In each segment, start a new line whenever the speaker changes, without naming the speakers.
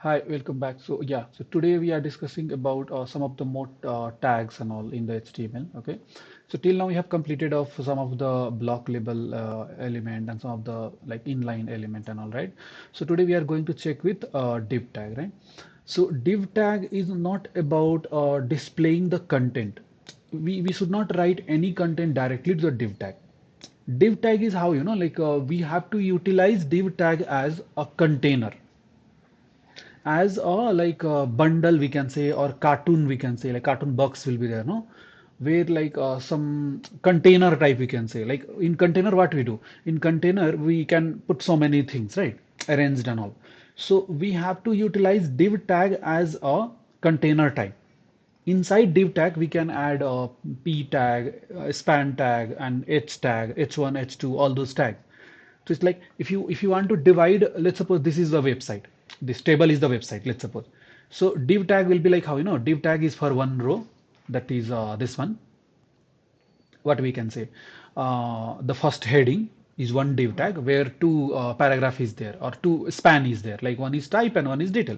Hi, welcome back. So today we are discussing about some of the more tags and all in the HTML. Okay, so till now we have completed of some of the block label element and some of the like inline element and all, right? So today we are going to check with div tag, right? So div tag is not about displaying the content. We should not write any content directly to the div tag. Div tag is how we have to utilize div tag as a container, as a like a bundle we can say, or cartoon we can say, like cartoon box will be there, no, where like some container type we can say. Like in container what we do, in container we can put so many things, right, arranged and all. So we have to utilize div tag as a container type. Inside div tag we can add a p tag, span tag, and h tag, h1, h2, all those tags. So it's like if you want to divide, let's suppose this is the website, this table is the website, let's suppose. So div tag will be like how, div tag is for one row, that is this one. What we can say, the first heading is one div tag where two paragraph is there, or two span is there, like one is type and one is detail.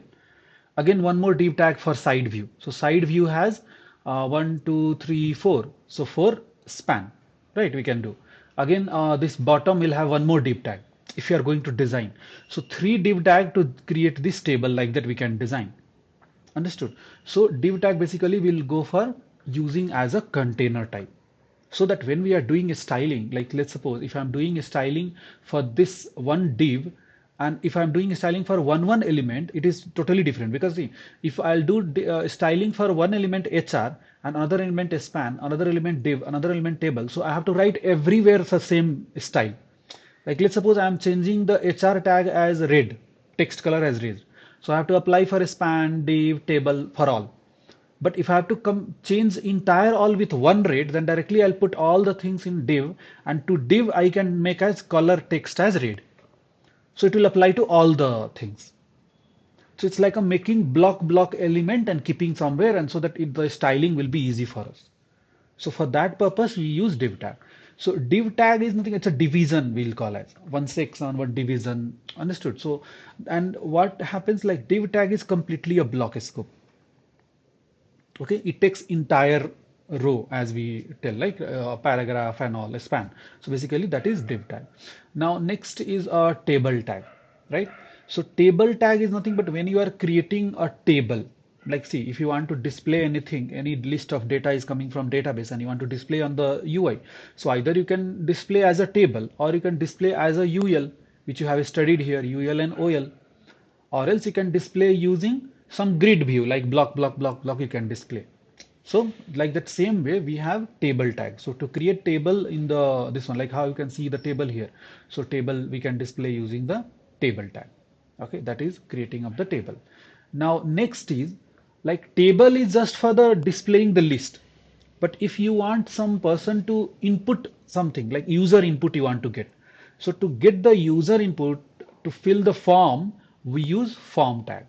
Again, one more div tag for side view. So side view has one, two, three, four. So four span, right? We can do. Again, this bottom will have one more div tag if you are going to design. So three div tag to create this table like that we can design. Understood? So div tag basically will go for using as a container type, so that when we are doing a styling, like let's suppose if I'm doing a styling for this one div, and if I'm doing a styling for one element, it is totally different. Because see, if I'll do styling for one element HR, and another element span, another element div, another element table, so I have to write everywhere the same style. Like let's suppose I'm changing the HR tag as red, text color as red, so I have to apply for a span, div, table for all. But if I have to come change entire all with one red, then directly I'll put all the things in div, and to div I can make as color text as red. So it will apply to all the things. So it's like a making block element and keeping somewhere, and so that the styling will be easy for us. So for that purpose, we use div tag. So div tag is nothing, it's a division we'll call as one section, one division. Understood? So, and what happens, like div tag is completely a block scope. Okay, it takes entire row, as we tell, like a paragraph and all, a span. So basically that is div tag. Now next is a table tag, right? So table tag is nothing but when you are creating a table, like see, if you want to display anything, any list of data is coming from database and you want to display on the UI, so either you can display as a table or you can display as a UL, which you have studied here, UL and OL. Or else you can display using some grid view, like block you can display. So like that same way we have table tag. So to create table in the this one, like how you can see the table here, so table we can display using the table tag. Okay, that is creating of the table. Now next is, like table is just for the displaying the list, but if you want some person to input something, like user input you want to get, so to get the user input to fill the form, we use form tag.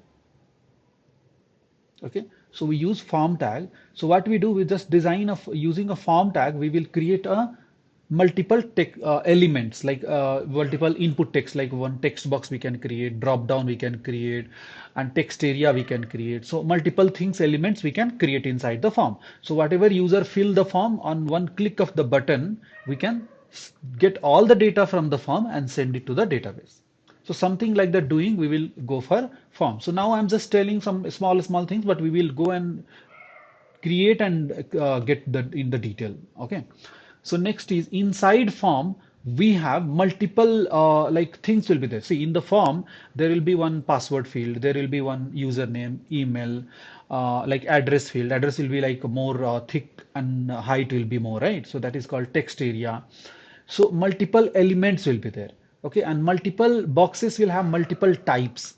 Okay, so we use form tag. So what we do, we just design of using a form tag, we will create a multiple text elements, like multiple input text, like one text box we can create, drop down we can create, and text area we can create. So multiple things, elements we can create inside the form. So whatever user fill the form, on one click of the button we can get all the data from the form and send it to the database. So something like that doing, we will go for form. So now I'm just telling some small things, but we will go and create and get the in the detail. Okay. So next is inside form. We have multiple like things will be there. See, in the form there will be one password field, there will be one username, email, like address field. Address will be like more thick and height will be more, right? So that is called text area. So multiple elements will be there. Okay, and multiple boxes will have multiple types.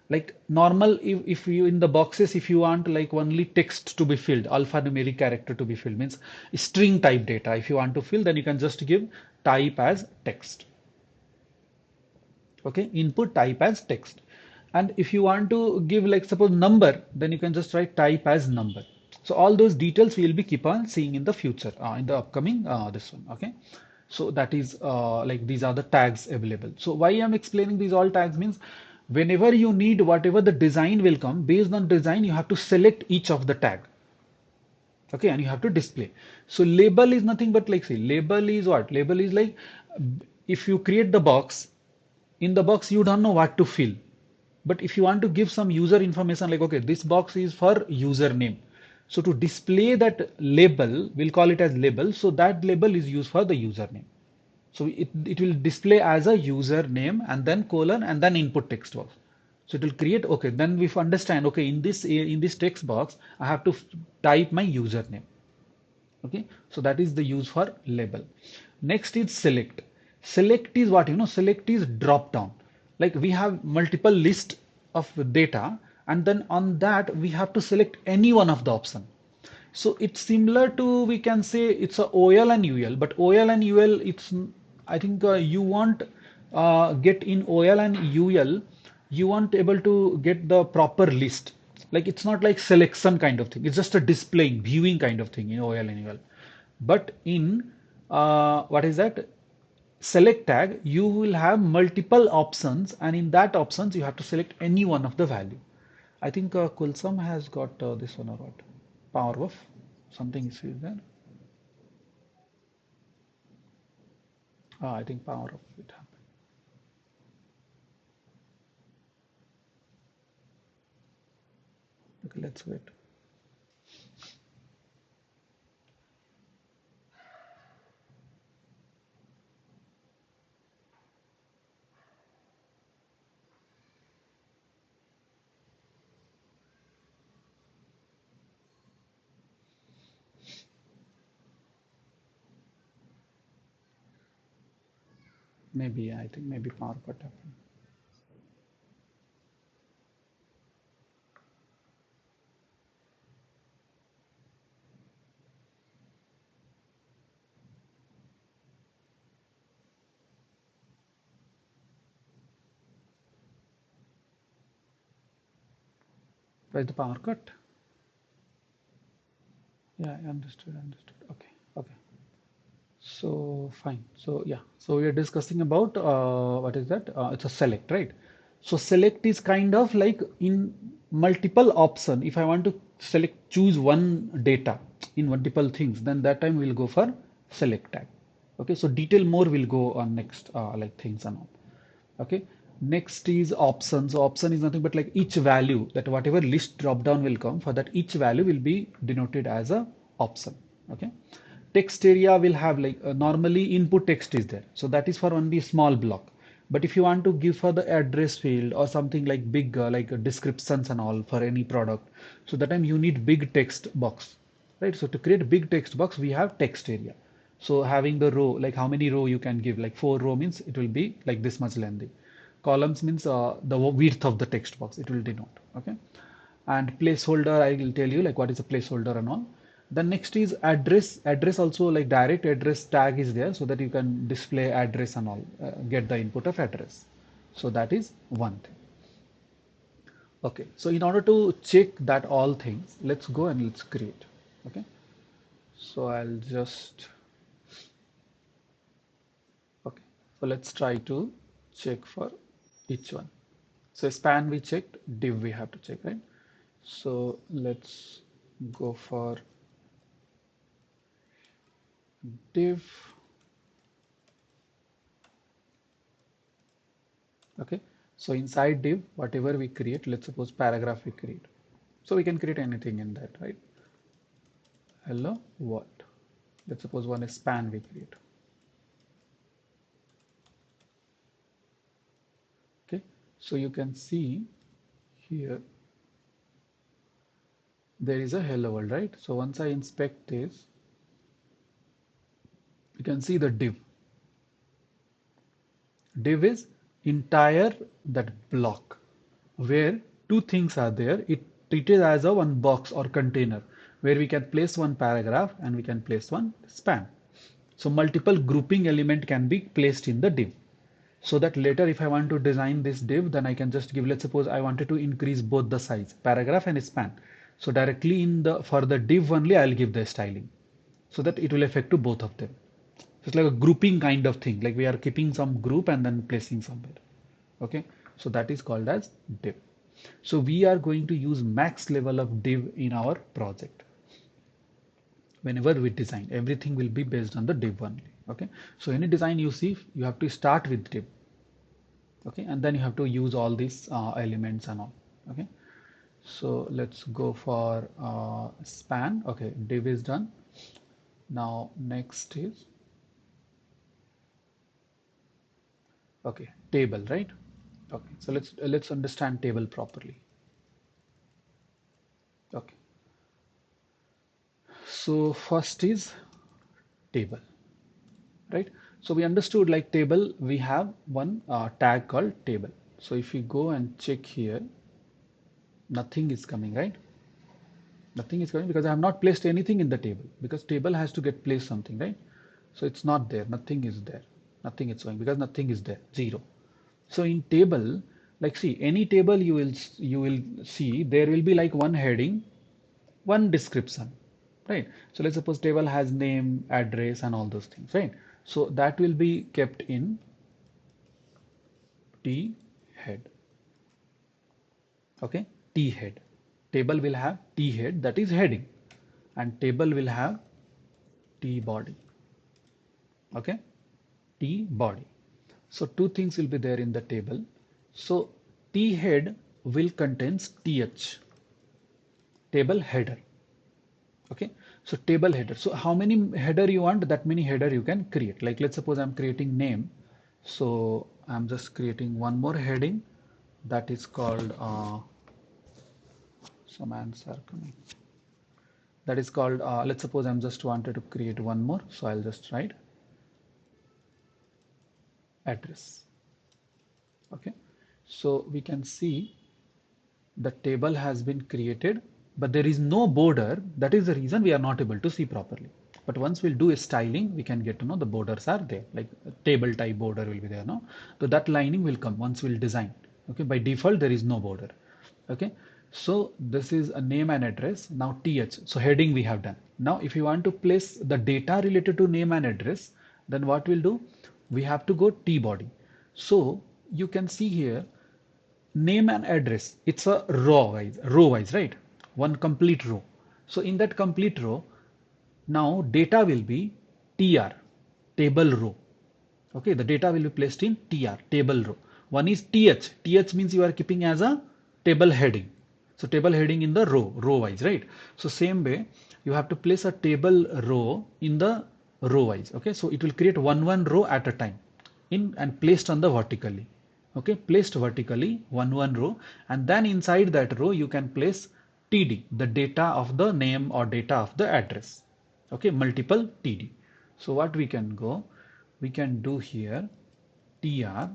Like normal, if you in the boxes, if you want like only text to be filled, alphanumeric character to be filled, means string type data. If you want to fill, then you can just give type as text. Okay, input type as text. And if you want to give like suppose number, then you can just write type as number. So all those details we will be keep on seeing in the future, in the upcoming this one. Okay, so that is like these are the tags available. So why I'm explaining these all tags means, Whenever you need whatever the design will come, based on design, you have to select each of the tag. Okay, and you have to display. So label is nothing but like, say, label is what? Label is like, if you create the box, in the box you don't know what to fill. But if you want to give some user information like, okay, this box is for username. So to display that label, we'll call it as label. So that label is used for the username. So it will display as a username and then colon and then input text box. So it will create, okay, then we understand, okay, in this text box, I have to type my username. Okay, so that is the use for label. Next is select. Select is what, select is drop down. Like we have multiple list of data, and then on that we have to select any one of the option. So it's similar to, we can say it's a OL and UL, but OL and UL, I think you want get in OL and UL, you want able to get the proper list. Like it's not like selection kind of thing. It's just a displaying, viewing kind of thing in OL and UL. But in what is that? Select tag, you will have multiple options, and in that options you have to select any one of the value. I think Kulsum has got this one or what? Power of something is there. I think power of it happened. Okay, let's wait. Maybe I think maybe power cut happened. Where's the power cut? Yeah, I understood, understood. Okay, okay. So fine. So yeah. So we are discussing about what is that? It's a select, right? So select is kind of like in multiple option. If I want to select, choose one data in multiple things, then that time we'll go for select tag. Okay. So detail more will go on next like things and all. Okay. Next is option. So option is nothing but like each value, that whatever list drop down will come, for that each value will be denoted as a option. Okay. Text area will have like normally input text is there. So that is for only small block. But if you want to give for the address field or something like big like descriptions and all for any product, so that time you need big text box, right? So to create big text box, we have text area. So having the row, like how many row you can give, like 4 row means it will be like this much lengthy. Columns means the width of the text box, it will denote. Okay. And placeholder, I will tell you like what is a placeholder and all. The next is address. Address also like direct address tag is there, so that you can display address and all, get the input of address. So that is one thing. Okay, so in order to check that all things, let's go and let's create. Okay, so I'll just, okay, so let's try to check for each one. So span we checked, div we have to check, right? So let's go for div. Okay, so inside div, whatever we create, let's suppose paragraph we create. So we can create anything in that, right? Hello, what? Let's suppose one is span we create. Okay, so you can see here there is a hello world, right? So once I inspect this, you can see the div. Div is entire that block where two things are there. It treated as a one box or container where we can place one paragraph and we can place one span. So multiple grouping element can be placed in the div. So that later if I want to design this div, then I can just give, let's suppose I wanted to increase both the size, paragraph and span. So directly in the, for the div only, I'll give the styling so that it will affect to both of them. So it's like a grouping kind of thing, like we are keeping some group and then placing somewhere. Okay. So that is called as div. So we are going to use max level of div in our project. Whenever we design, everything will be based on the div only. Okay, so any design you see, you have to start with div. Okay, and then you have to use all these elements and all. Okay, so let's go for span. Okay, div is done. Now next is, okay, table, right? Okay, so let's understand table properly. Okay, so first is table, right? So we understood, like table, we have one tag called table. So if we go and check here, nothing is coming, right? Nothing is coming because I have not placed anything in the table, because table has to get placed something, right? So it's not there, nothing is there, nothing is showing because nothing is there, zero. So in table, like see, any table you will see there will be like one heading, one description, right? So let's suppose table has name, address, and all those things, right? So that will be kept in T head. Okay, T head. Table will have T head, that is heading, and table will have T body. Okay, T body. So two things will be there in the table. So T head will contains TH, table header. Okay, so table header. So how many header you want, that many header you can create. Like let's suppose I'm creating name. So I'm just creating one more heading, that is called some answer coming. That is called, let's suppose I'm just wanted to create one more. So I'll just write address. Okay, so we can see the table has been created, but there is no border. That is the reason we are not able to see properly. But once we'll do a styling, we can get to know the borders are there, like a table type border will be there, no? So that lining will come once we'll design. Okay, by default there is no border. Okay, so this is a name and address. Now th, so heading we have done. Now if you want to place the data related to name and address, then what we'll do, we have to go t body. So you can see here, name and address, it's a row wise, right? One complete row. So in that complete row, now data will be tr, table row. Okay, the data will be placed in tr, table row. One is th means you are keeping as a table heading. So table heading in the row wise, right? So same way you have to place a table row in the row wise. Okay, so it will create one row at a time in and placed on the vertically. Okay, placed vertically one row, and then inside that row you can place td, the data of the name or data of the address. Okay, multiple td. So what we can go, we can do here tr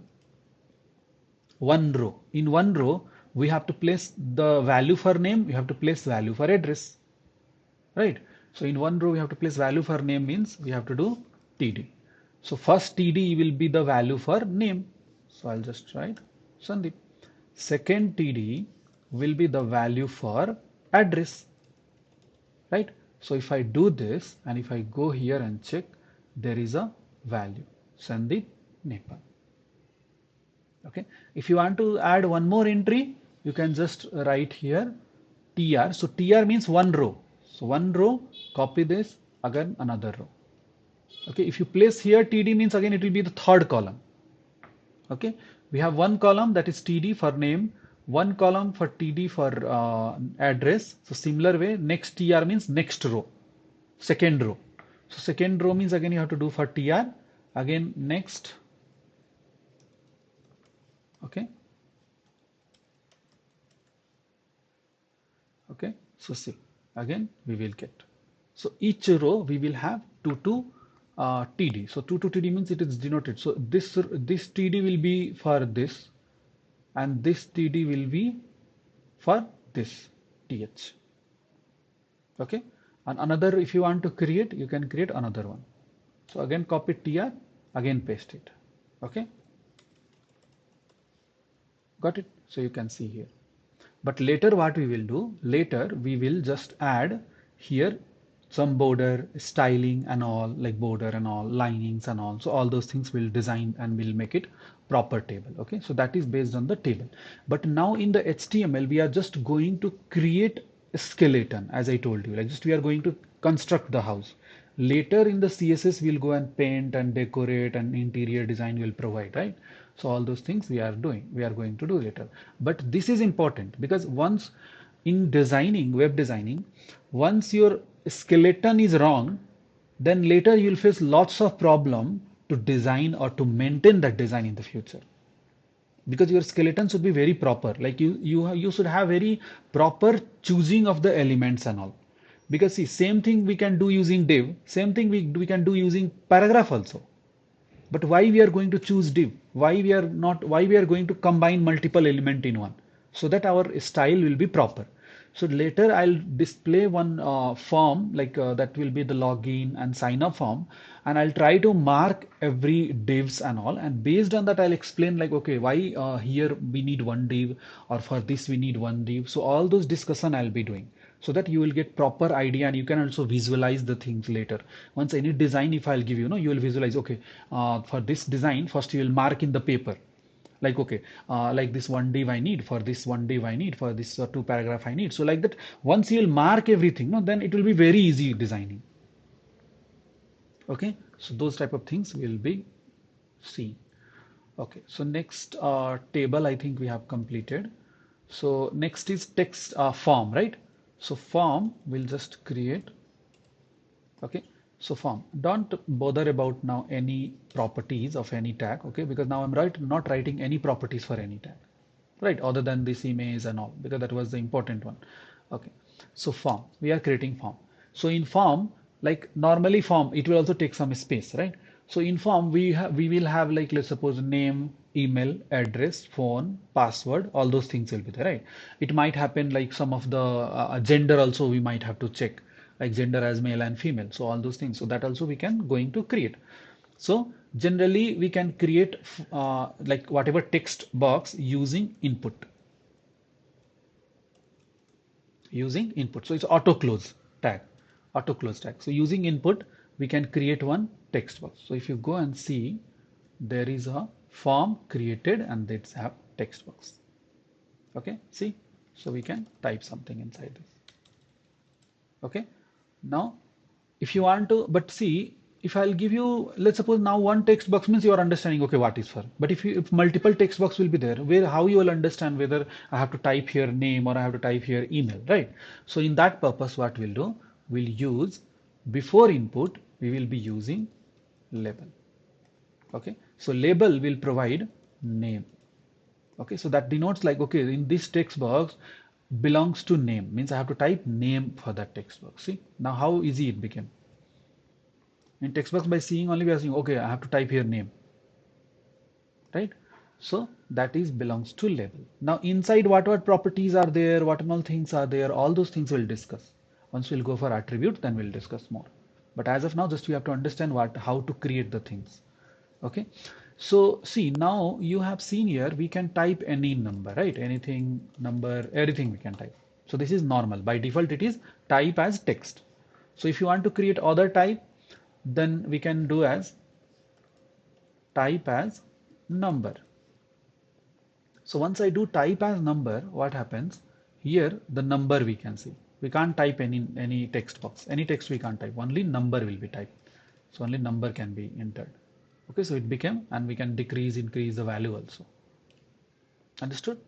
one row. In one row we have to place the value for name, we have to place value for address, right? So in one row we have to place value for name, means we have to do td. So first td will be the value for name, so I'll just write Sandeep. Second td will be the value for address, right? So if I do this and if I go here and check, there is a value Sandeep Nepal. Okay, if you want to add one more entry, you can just write here tr. So tr means one row. So one row, copy this, again another row. Okay, if you place here td means again it will be the third column. Okay, we have one column that is td for name, one column for td for address. So similar way, next tr means next row, second row. So second row means again you have to do for tr, again next. Okay, okay, so see, again we will get, so each row we will have 2 td. So 2 td means it is denoted. So this td will be for this, and this td will be for this th. Okay, and another, if you want to create, you can create another one. So again copy tr, again paste it. Okay, got it? So you can see here. But later what we will do, later we will just add here some border styling and all, like border and all, linings and all. So all those things will design and will make it proper table. Okay, so that is based on the table. But now in the HTML, we are just going to create a skeleton, as I told you, like just we are going to construct the house. Later in the CSS, we'll go and paint and decorate and interior design will provide, right? So all those things we are doing, we are going to do later. But this is important because once in designing, web designing, once your skeleton is wrong, then later you'll face lots of problem to design or to maintain that design in the future, because your skeleton should be very proper, like you should have very proper choosing of the elements and all. Because see, same thing we can do using div, same thing we can do using paragraph also. But why we are going to choose div? Why we are not? Why we are going to combine multiple element in one? So that our style will be proper. So later I'll display one form like that will be the login and sign up form, and I'll try to mark every divs and all. And based on that, I'll explain like, okay, why here we need one div, or for this we need one div. So all those discussion I'll be doing, so that you will get proper idea and you can also visualize the things later. Once any design, if I'll give you, you will visualize, okay, for this design, first you will mark in the paper. Like, okay, like this one div I need, for this one div I need, for this two paragraph I need. So like that, once you'll mark everything, no, then it will be very easy designing. Okay, so those type of things will be seen. Okay, so next table I think we have completed. So next is text form, right? So form will just create. Okay, so form, don't bother about now any properties of any tag. Okay, because now I'm not writing any properties for any tag, right, other than this image and all, because that was the important one. Okay, so form, we are creating form. So in form, like normally form, it will also take some space, right? So in form, we will have, like, let's suppose name, email, address, phone, password, all those things will be there, right? It might happen like some of the gender also we might have to check, like gender as male and female. So all those things, so that also we can going to create. So generally we can create like whatever text box using input. Using input. So it's auto close tag, auto close tag. So using input, we can create one text box. So if you go and see, there is a form created and it's have text box. Okay, see, so we can type something inside this. Okay, now if you want to, but see, if I'll give you, let's suppose now one text box means you are understanding, okay, what is for. But if multiple text box will be there, where how you will understand whether I have to type here name or I have to type here email, right? So in that purpose, what we'll do, we'll use, before input, we will be using label. Okay, so label will provide name. Okay, so that denotes like, okay, in this text box belongs to name, means I have to type name for that text box. See, now how easy it became. In text box, by seeing only, we are saying, okay, I have to type here name, right? So that is belongs to label. Now inside, what properties are there, what all things are there, all those things we'll discuss. Once we'll go for attribute, then we'll discuss more. But as of now, just we have to understand how to create the things. Okay, so see, now you have seen here, we can type any number, right? Anything, number, everything we can type. So this is normal. By default, it is type as text. So if you want to create other type, then we can do as type as number. So once I do type as number, what happens here? The number we can see. We can't type any text box. Any text we can't type. Only number will be typed. So only number can be entered. Okay, so it became, and we can decrease, increase the value also. Understood?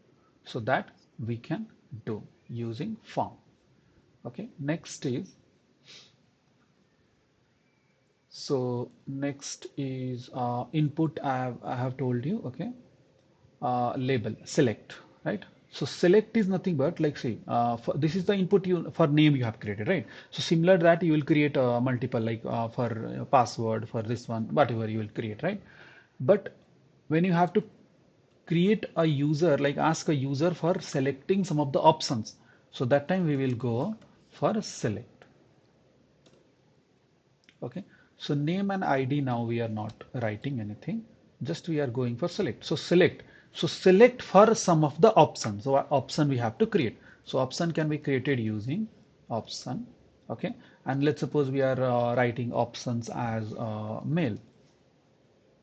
So that we can do using form. Okay, next is, so next is input. I have told you. Okay, label, select, right? So select is nothing but, like, say, this is the input you for name you have created, right? So similar that you will create multiple, like for password, for this one, whatever you will create, right? But when you have to create a user, like ask a user for selecting some of the options, so that time we will go for select. Okay, so name and ID, now we are not writing anything, just we are going for select. So select, so select for some of the options. So option we have to create. So option can be created using option. Okay, And let's suppose we are writing options as male.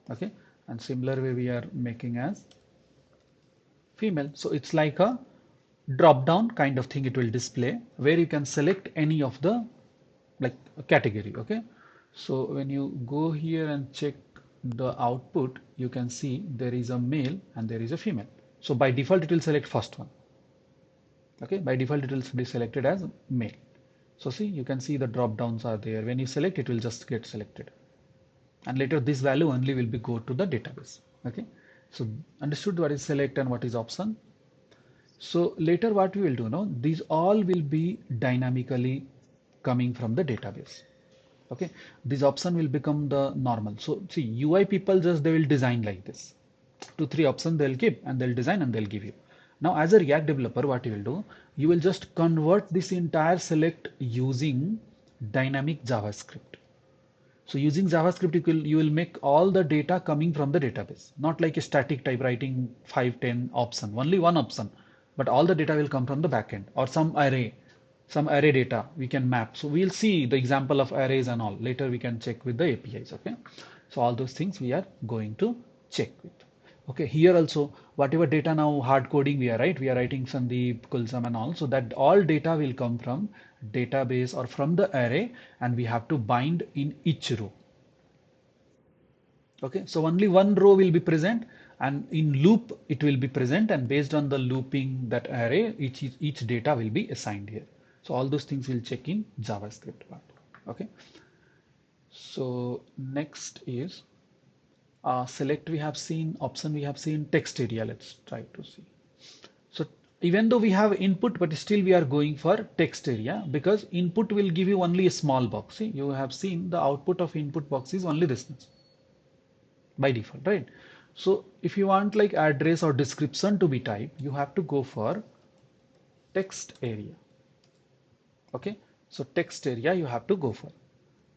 Okay, and similar way we are making as female. So it's like a drop down kind of thing it will display where you can select any of the like category. Okay, so when you go here and check the output, you can see there is a male and there is a female. So by default it will select first one. Okay, by default it will be selected as male. So see, you can see the drop downs are there. When you select, it will just get selected, and later this value only will be go to the database. Okay, so understood what is select and what is option. So later what we will do now, these all will be dynamically coming from the database. Okay, this option will become the normal. So see, UI people just they will design like this. 2 3 options they'll keep and they'll design and they'll give you. Now as a React developer, what you will do, you will just convert this entire select using dynamic JavaScript. So using JavaScript, you will make all the data coming from the database, not like a static type writing 5, 10 option, only one option, but all the data will come from the backend or some array data we can map. So we'll see the example of arrays and all. Later we can check with the APIs. Okay. So all those things we are going to check with. Okay, here also whatever data now hard coding we are writing Sandeep, Kulsum and all, so that all data will come from database or from the array and we have to bind in each row. Okay, so only one row will be present and in loop it will be present, and based on the looping that array each data will be assigned here. So all those things we'll check in JavaScript part. Okay, so next is select we have seen, option we have seen, text area. Let's try to see. So even though we have input, but still we are going for text area because input will give you only a small box. See, you have seen the output of input box is only this much by default, right? So if you want like address or description to be typed, you have to go for text area. Okay, so text area you have to go for.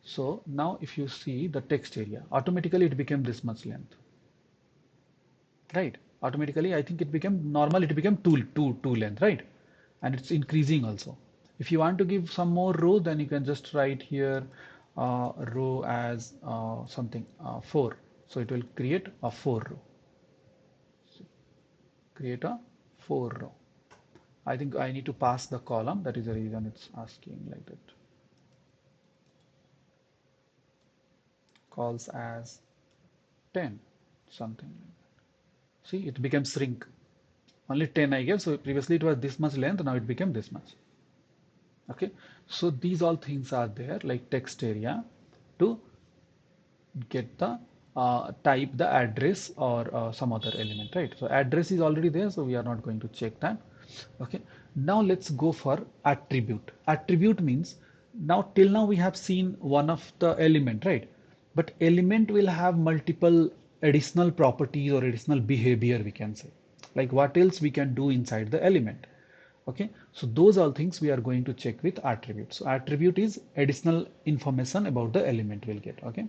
So now if you see the text area, automatically it became this much length, right? Automatically, I think it became normal, it became two length, right? And it's increasing also. If you want to give some more row, then you can just write here row as something 4. So it will create a 4 row. So create a 4 row. I think I need to pass the column. That is the reason it's asking like that. Calls as 10, something like that. See, it became shrink. Only 10 I gave. So previously it was this much length. Now it became this much. Okay. So these all things are there like text area to get the type the address or some other element, right? So address is already there. So we are not going to check that. Okay. Now let's go for attribute. Attribute means now till now we have seen one of the element, right? But element will have multiple additional properties or additional behavior, we can say. Like what else we can do inside the element. Okay, so those all things we are going to check with attribute. So attribute is additional information about the element we'll get. Okay,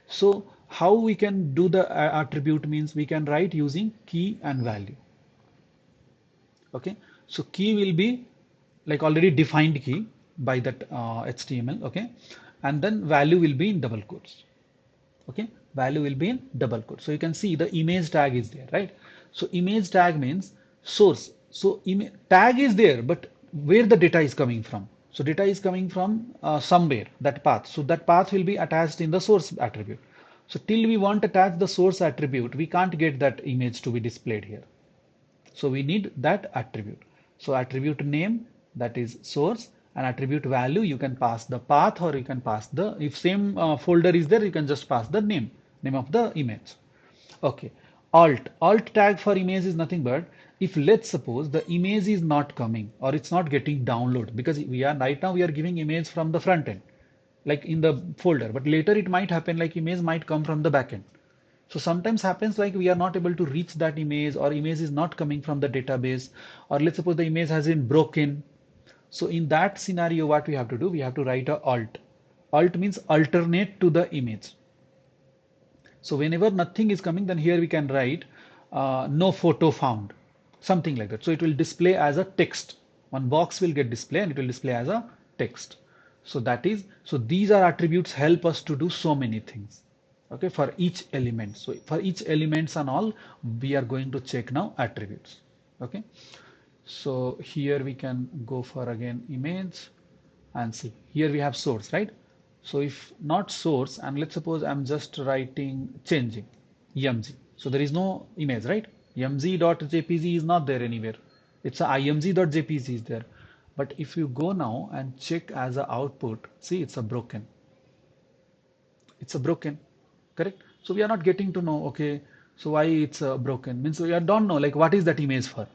so how we can do the attribute means we can write using key and value. Okay, so key will be like already defined key by that HTML. Okay, and then value will be in double quotes. Okay, value will be in double quotes. So you can see the image tag is there, right? So image tag means source. So tag is there, but where the data is coming from? So data is coming from somewhere, that path. So that path will be attached in the source attribute. So till we want to attach the source attribute, we can't get that image to be displayed here. So we need that attribute. So attribute name, that is source, and attribute value, you can pass the path or you can pass the, if same folder is there, you can just pass the name of the image. Okay. Alt tag for image is nothing but if let's suppose the image is not coming or it's not getting download, because we are right now we are giving image from the front end like in the folder, but later it might happen like image might come from the back end. So sometimes happens like we are not able to reach that image or image is not coming from the database, or let's suppose the image has been broken. So in that scenario, what we have to do, we have to write a alt. Alt means alternate to the image. So whenever nothing is coming, then here we can write no photo found, something like that. So it will display as a text. One box will get displayed and it will display as a text. So that is, so these are attributes help us to do so many things. Okay, for each element. So for each elements and all, we are going to check now attributes. Okay, so here we can go for again image and see. Here we have source, right? So if not source, and let's suppose I'm just writing changing emg. So there is no image, right? emg.jpg is not there anywhere. It's a img.jpg is there. But if you go now and check as a output, see it's a broken. It's a broken, correct? So we are not getting to know, okay, so why it's broken? Means we don't know like what is that image for.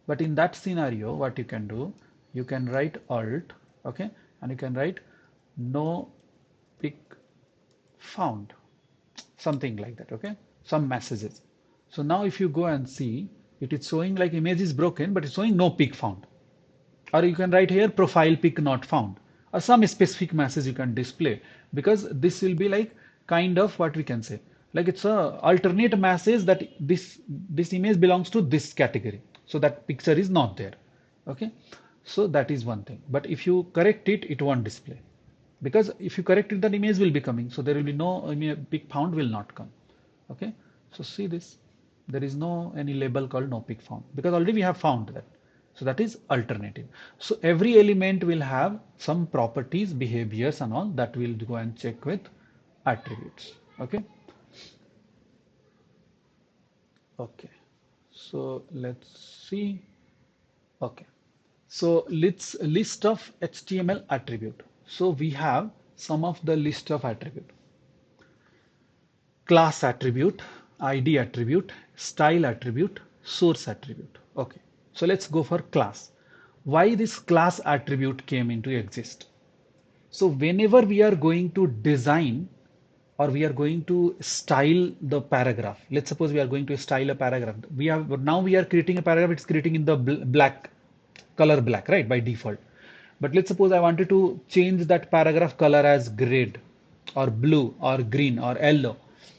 But in that scenario, what you can do, you can write alt, okay, and you can write no pic found, something like that, okay, some messages. So now if you go and see, it is showing like image is broken, but it's showing no pic found. Or you can write here profile pic not found, or some specific message you can display, because this will be like kind of what we can say, like it's a alternate message that this image belongs to this category, so that picture is not there. Okay, so that is one thing. But if you correct it, it won't display, because if you correct it, that image will be coming, so there will be no, I mean, pic found will not come. Okay, so see this, there is no any label called no pic found, because already we have found that. So that is alternative. So every element will have some properties, behaviors and all that we'll go and check with attributes. Okay. Okay. So let's see. Okay. So let's list of HTML attribute. So we have some of the list of attribute. Class attribute, ID attribute, style attribute, source attribute. Okay, so let's go for class. Why this class attribute came into exist? So whenever we are going to design or we are going to style the paragraph, let's suppose we are going to style a paragraph. We are creating a paragraph, it's creating in the black color black, right, by default. But let's suppose I wanted to change that paragraph color as red or blue or green or yellow.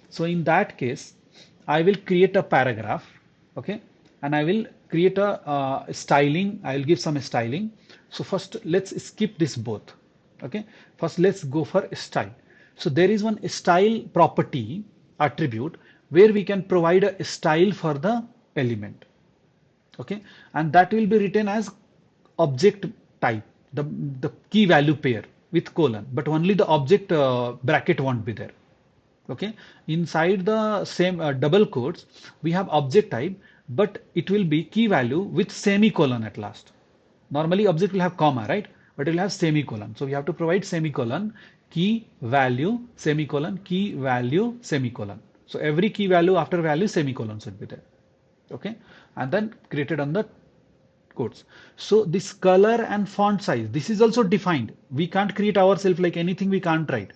So in that case, I will create a paragraph, okay, and I will create a styling. I will give some styling. So first, let's skip this both. Okay, first let's go for style. So there is one style property attribute where we can provide a style for the element. Okay, and that will be written as object type, the key value pair with colon, but only the object bracket won't be there. Okay, inside the same double quotes we have object type, but it will be key value with semicolon at last. Normally object will have comma, right, but it will have semicolon, so we have to provide semicolon, key value semicolon, key value semicolon. So every key value after value semicolon should be there. Okay, and then created on the quotes. So this color and font size, this is also defined. We can't create ourselves like anything, we can't write.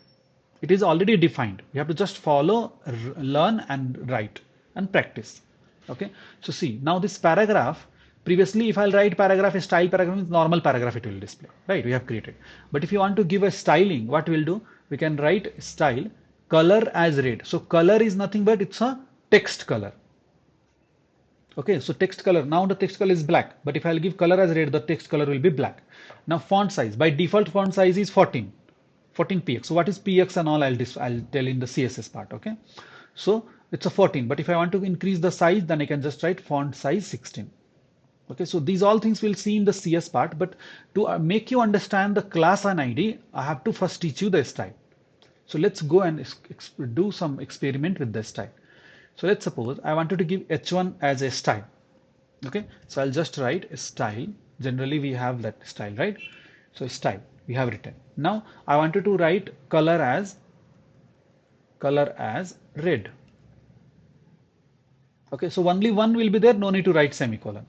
It is already defined. We have to just follow, learn and write and practice. Okay, so see now this paragraph, previously if I'll write paragraph, a style paragraph means normal paragraph it will display, right, we have created. But if you want to give a styling, what we'll do, we can write style color as red. So color is nothing but it's a text color. Okay, so text color, now the text color is black, but if I'll give color as red, the text color will be black. Now font size, by default font size is 14 px. So what is px and all, I'll tell in the CSS part. Okay, so it's a 14, but if I want to increase the size, then I can just write font size 16. Okay, so these all things we'll see in the CS part, but to make you understand the class and ID, I have to first teach you the style. So let's go and do some experiment with the style. So let's suppose I wanted to give h1 as a style. Okay, so I'll just write a style. Generally we have that style, right? So style we have written. Now I wanted to write color as red. Okay, so only one will be there, no need to write semicolon.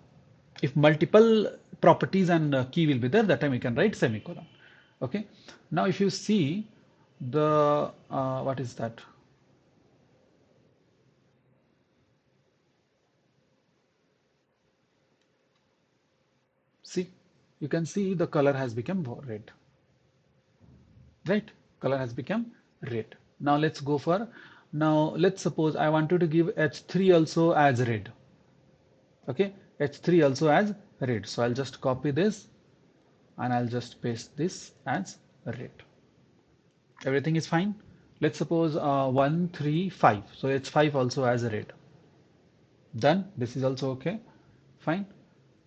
If multiple properties and key will be there, that time we can write semicolon. Okay, now if you see the what is that? See, you can see the color has become red, right? Color has become red. Now let's go for, now let's suppose I wanted to give H3 also as red. Okay, H3 also as red. So I'll just copy this and I'll just paste this as red. Everything is fine. Let's suppose 1, 3, 5. So H5 also has a red. Done. This is also okay. Fine.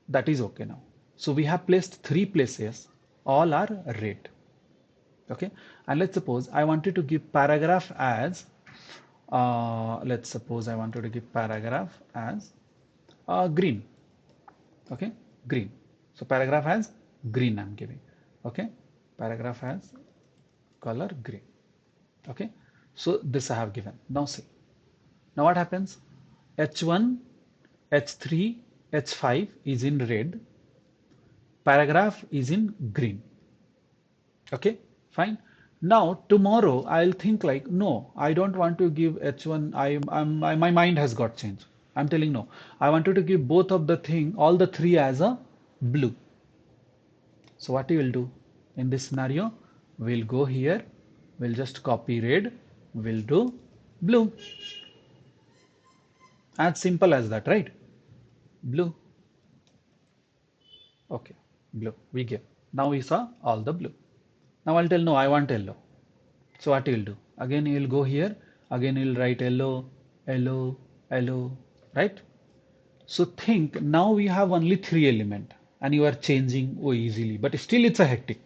That is okay now. So we have placed three places. All are red. Okay. And let's suppose I wanted to give paragraph as, let's suppose I wanted to give paragraph as green. Okay. Green. So paragraph has green I'm giving. Okay. Paragraph has color green. Okay. So this I have given. Now see. Now what happens? H1, H3, H5 is in red. Paragraph is in green. Okay, fine. Now tomorrow I'll think like, no, I don't want to give H1. My mind has got changed. I'm telling no. I wanted to give both of the thing, all the three as a blue. So what you will do in this scenario? We'll go here. We'll just copy red. We'll do blue. As simple as that, right? Blue. Okay, blue. We give. Now we saw all the blue. Now I'll tell no, I want yellow. So what you'll do? Again, you'll go here. Again, you'll write yellow, yellow, yellow, right? So think now we have only three element and you are changing easily, but still it's a hectic,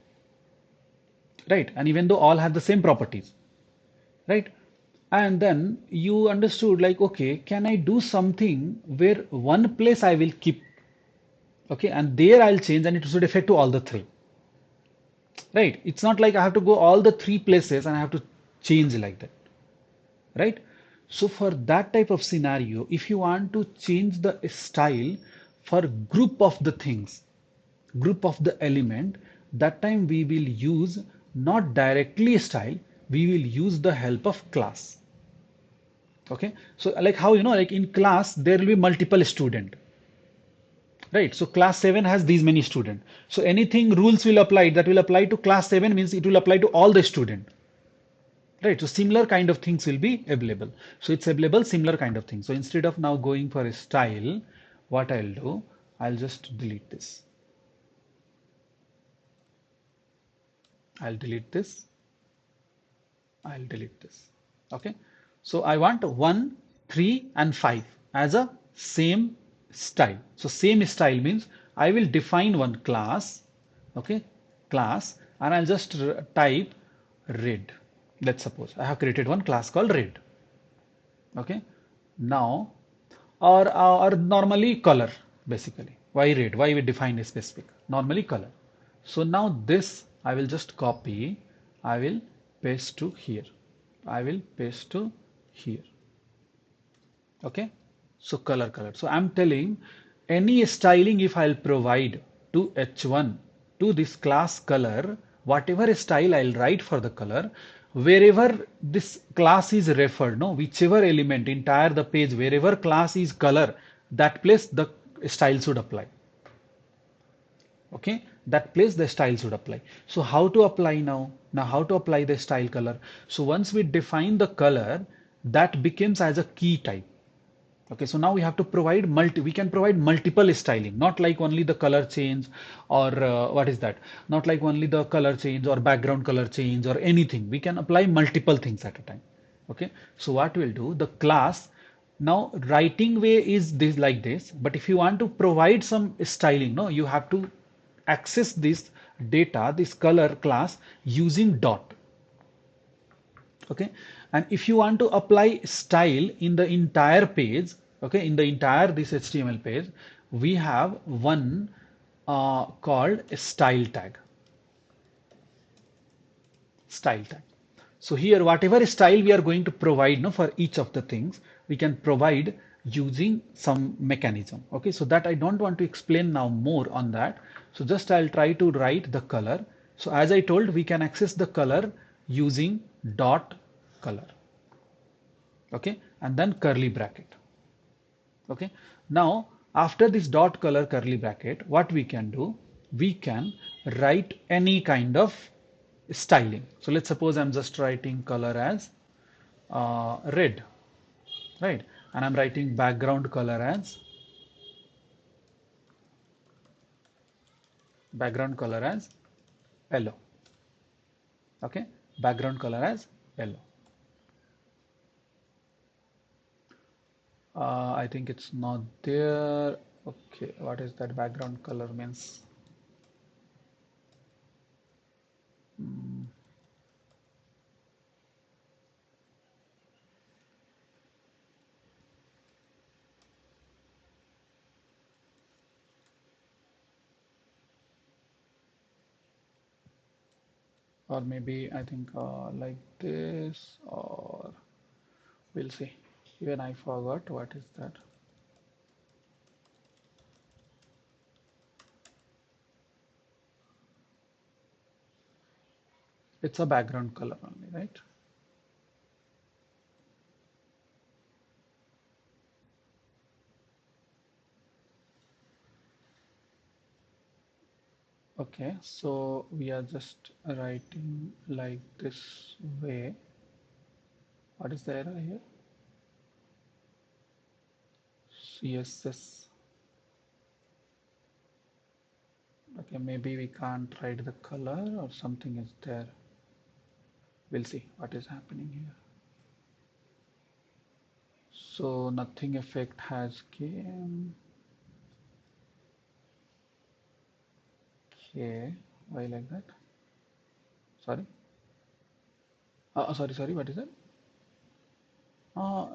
right? And even though all have the same properties, right? And then you understood like, okay, can I do something where one place I will keep, okay, and there I'll change and it should affect to all the three. Right? It's not like I have to go all the three places and I have to change like that. Right? So for that type of scenario, if you want to change the style for group of the things, group of the element, that time we will use not directly style, we will use the help of class. Okay. So like how, like in class, there will be multiple student. Right. So class 7 has these many students. So anything rules will apply that will apply to class 7 means it will apply to all the student. Right. So similar kind of things will be available. So it's available similar kind of thing. So instead of now going for a style, what I'll do, I'll just delete this. I'll delete this. I'll delete this. Okay. So I want 1, 3 and 5 as a same style. So same style means I will define one class, okay, class, and I'll just type red. Let's suppose I have created one class called red. Okay. Now, or normally color basically. Why red? Why we define a specific? Normally color. So now this I will just copy. I will paste to here. I will paste to here. Okay. So color. So I'm telling any styling if I'll provide to H1 to this class color, whatever style I'll write for the color, wherever this class is referred, no, whichever element entire the page, wherever class is color, that place the style should apply. Okay, that place the style should apply. So how to apply now? Now how to apply the style color? So once we define the color, that becomes as a key type. Okay, so now we have to provide we can provide multiple styling, not like only the color change or what is that? Not like only the color change or background color change or anything. We can apply multiple things at a time. Okay, so what we'll do, the class, now writing way is this like this, but if you want to provide some styling, no, you have to access this data, this color class using dot. Okay, and if you want to apply style in the entire page, okay, in the entire this HTML page, we have one called a style tag. Style tag. So here whatever style we are going to provide, no, for each of the things we can provide using some mechanism. Okay, so that I don't want to explain now more on that. So just I'll try to write the color. So as I told, we can access the color using dot color. Okay, and then curly bracket. Okay, now after this dot color curly bracket, what we can do, we can write any kind of styling. So let's suppose I'm just writing color as red, right? And I'm writing background color as yellow. Okay, background color as yellow. I think it's not there. Okay, what is that background color means? Hmm, or maybe I think like this, or we'll see. Even I forgot what is that. It's a background color only, right? Okay, so we are just writing like this way. What is the error here? CSS. Okay, maybe we can't write the color or something is there. We'll see what is happening here. So nothing effect has came. Okay, why like that? Sorry. Sorry. What is that? Uh,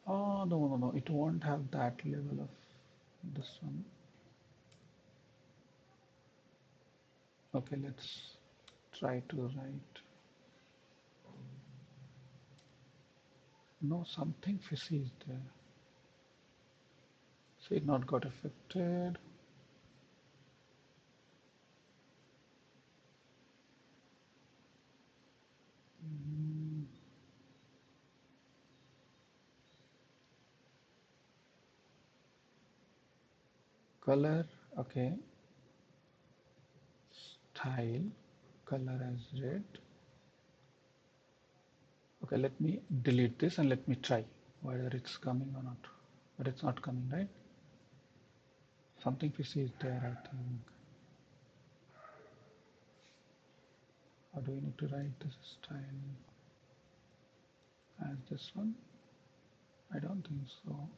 no. It won't have that level of this one. Okay, let's try to write. No, something fishy is there. So it not got affected. Mm, color, okay. Style, color as red. Okay, let me delete this and let me try whether it's coming or not. But it's not coming, right? Something fishy is there, I think. Or do we need to write this style as this one? I don't think so.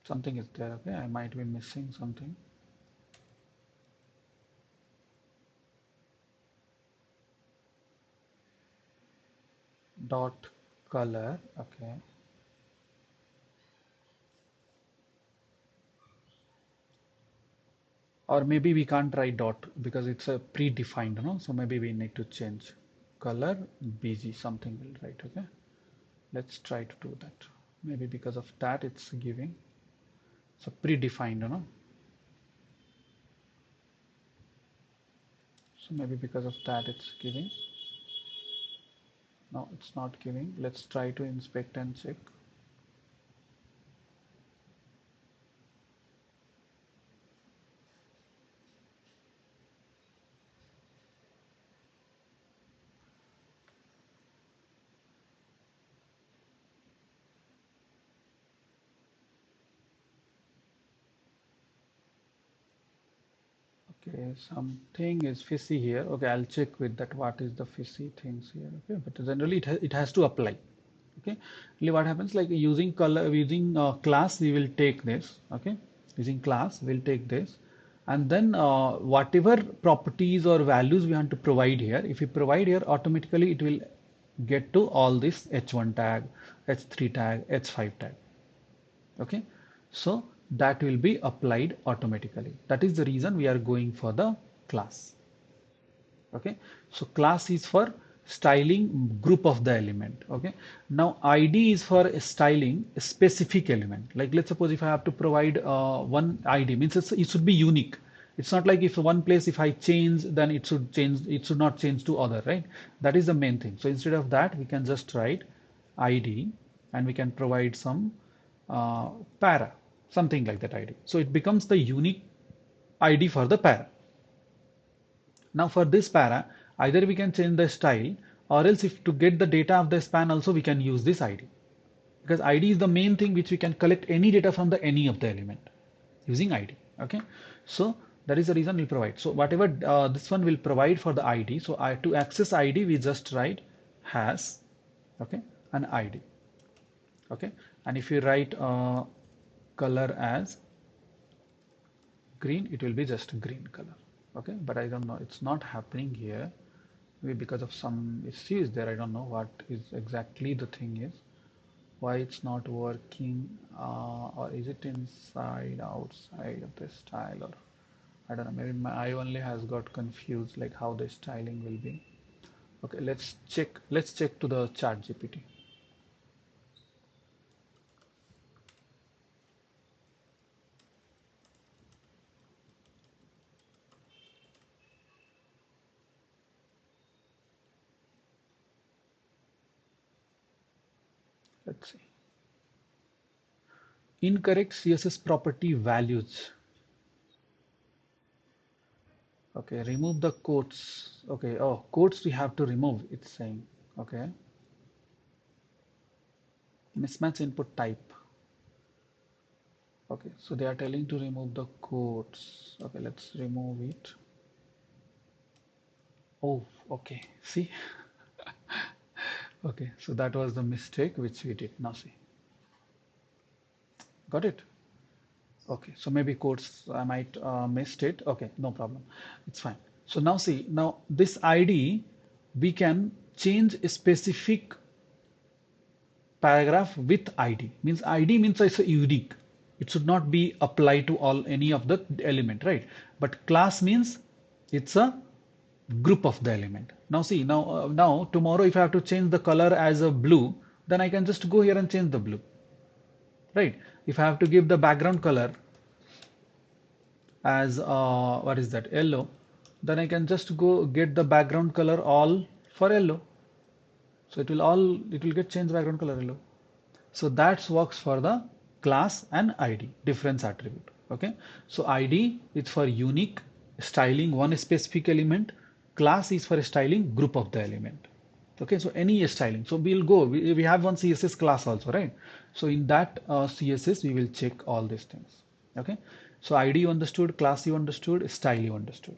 Something is there, okay? I might be missing something. Dot color, okay. Or maybe we can't write dot because it's a predefined, no? So maybe we need to change color BG something will write, okay? Let's try to do that. Maybe because of that it's giving. So predefined, no? So maybe because of that it's giving. No, it's not giving. Let's try to inspect and check. Okay, something is fishy here. Okay, I'll check with that what is the fishy things here. Okay, but generally it has to apply. Okay, really what happens like using color using class we will take this. Okay, using class we'll take this, and then whatever properties or values we want to provide here, if we provide here, automatically it will get to all this h1 tag, h3 tag, h5 tag. Okay, so that will be applied automatically. That is the reason we are going for the class. Okay, so class is for styling group of the element. Okay, now id is for styling a specific element. Like let's suppose if I have to provide one id, means it should be unique. It's not like if one place if I change then it should change, it should not change to other, right? That is the main thing. So instead of that we can just write id and we can provide some uh, para, something like that id, so it becomes the unique id for the para. Now for this para, either we can change the style, or else if to get the data of the span also we can use this ID. Because ID is the main thing which we can collect any data from the any of the element using ID. Okay. So That is the reason we'll provide. So whatever this one will provide for the ID. So to access ID, we just write has, okay, an ID, okay. And if you write color as green, it will be just green color, okay. But I don't know, it's not happening here. Maybe because of some issues there. I don't know what is exactly the thing is. Why it's not working, or is it inside, outside of the style, or I don't know, maybe my eye only has got confused like how the styling will be. Okay, let's check to the chat GPT. Let's see. Incorrect CSS property values. Okay, remove the quotes. Okay, oh, quotes we have to remove, it's saying. Okay, mismatch input type. Okay, so they are telling to remove the quotes. Okay, let's remove it. Oh, okay, see. Okay, so that was the mistake which we did. Now see, got it? Okay, so maybe quotes I might missed it. Okay, no problem. It's fine. So now see, now this ID we can change a specific paragraph with ID. Means ID means it's a unique. It should not be applied to all any of the element, right? But class means it's a group of the element. Now see, now tomorrow if I have to change the color as a blue, then I can just go here and change the blue, right? If I have to give the background color as what is that, yellow, then I can just go get the background color all for yellow. So it will get changed background color yellow. So that works for the class and ID difference attribute. Okay. So ID is for unique styling one specific element. Class is for styling group of the element. Okay. So any styling. So we have one CSS class also, right? So in that CSS, we will check all these things. Okay. So ID you understood, class you understood, style you understood.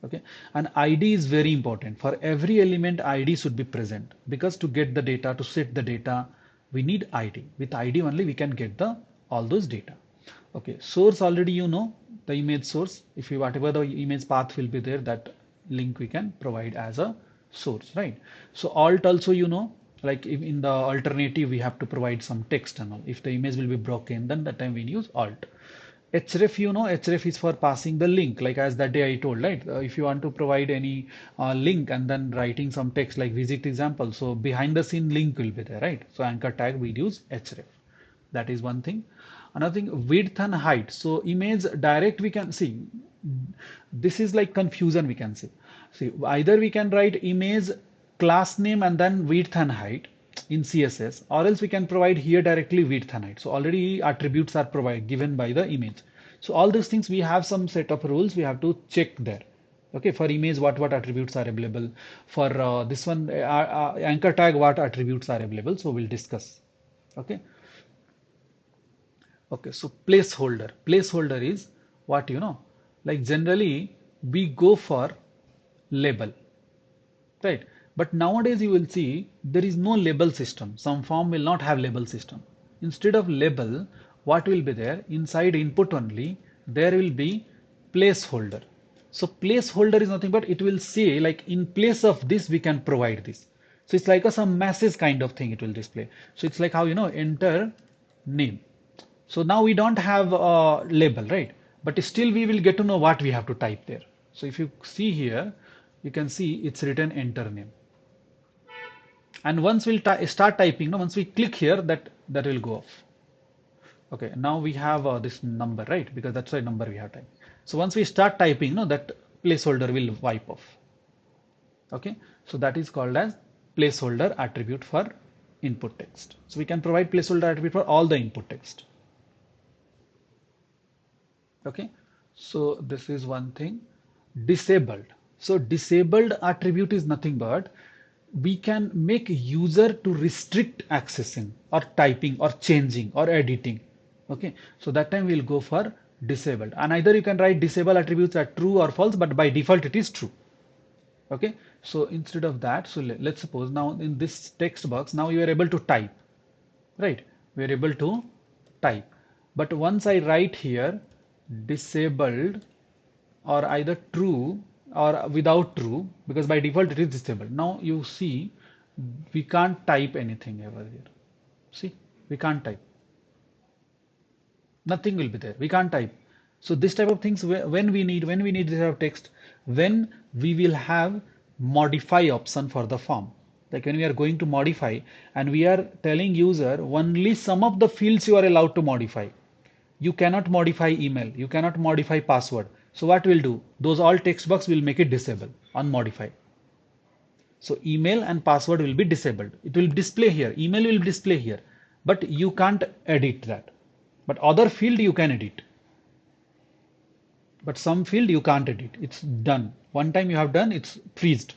Okay, and ID is very important. For every element ID should be present, because to get the data, to set the data, we need ID. With ID only we can get the all those data. Okay, source already you know, the image source. If you whatever the image path will be there, that link we can provide as a source, right? So alt also you know, like if in the alternative we have to provide some text and all. If the image will be broken, then that time we use alt. Href, you know, href is for passing the link, like as that day I told, right? If you want to provide any link and then writing some text like visit example, so behind the scene link will be there, right? So anchor tag we use href. That is one thing. Another thing, width and height. So image direct we can see. This is like confusion we can see. See, either we can write image class name and then width and height in CSS, or else we can provide here directly width and height. So already attributes are provided given by the image. So all those things we have some set of rules we have to check there. Okay, for image what attributes are available. For this one anchor tag what attributes are available. So we'll discuss. Okay. Okay, so placeholder. Placeholder is what you know. Like generally we go for label, right? But nowadays you will see there is no label system. Some form will not have label system. Instead of label, what will be there? Inside input only, there will be placeholder. So placeholder is nothing but it will say like in place of this we can provide this. So it's like some message kind of thing it will display. So it's like how you know enter name. So now we don't have a label, right? But still we will get to know what we have to type there. So if you see here, you can see it's written enter name. And once we'll start typing, no, once we click here, that will go off. Okay, now we have this number, right? Because that's the number we have typed. So once we start typing, no, that placeholder will wipe off. Okay, so that is called as placeholder attribute for input text. So we can provide placeholder attribute for all the input text. Okay, so this is one thing. Disabled. So disabled attribute is nothing but we can make user to restrict accessing or typing or changing or editing. Okay, so that time we'll go for disabled, and either you can write disable attributes are true or false, but by default it is true. Okay, so instead of that, so let's suppose now in this text box, now you are able to type, right? We are able to type, but once I write here disabled or either true or without true, because by default it is disabled. Now you see we can't type anything ever here. See, we can't type. Nothing will be there. We can't type. So this type of things when we need this type of text, when we will have modify option for the form. Like when we are going to modify and we are telling user only some of the fields you are allowed to modify. You cannot modify email, you cannot modify password. So what we'll do? Those all text box will make it disable, unmodify. So email and password will be disabled. It will display here. Email will display here, but you can't edit that. But other field you can edit. But some field you can't edit. It's done. One time you have done, it's freezed.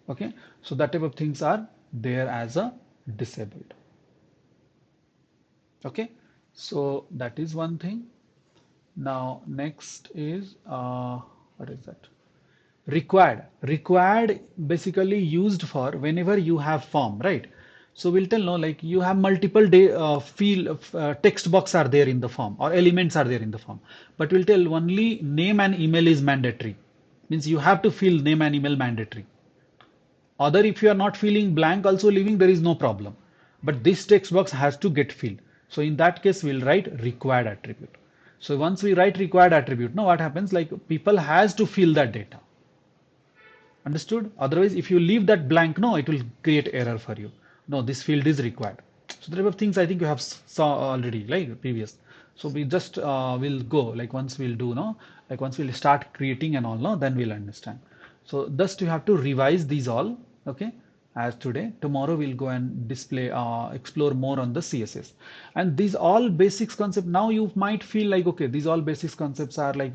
Okay. So that type of things are there as a disabled. Okay. So that is one thing. Now next is what is that? Required basically used for whenever you have form, right? So we'll tell no, like you have multiple field text box are there in the form or elements are there in the form, but we'll tell only name and email is mandatory, means you have to fill name and email mandatory. Other, if you are not filling blank also leaving, there is no problem, but this text box has to get filled. So in that case we'll write required attribute. So once we write required attribute, now what happens, like people has to fill that data. Understood? Otherwise, if you leave that blank, no, it will create error for you. No, this field is required. So the type of things I think you have saw already, like previous. So we just will go like once we'll do, no, like once we'll start creating and all, no, then we'll understand. So just you have to revise these all, okay? As today, tomorrow we'll go and display, explore more on the CSS. And these all basics concept. Now you might feel like, okay, these all basics concepts are like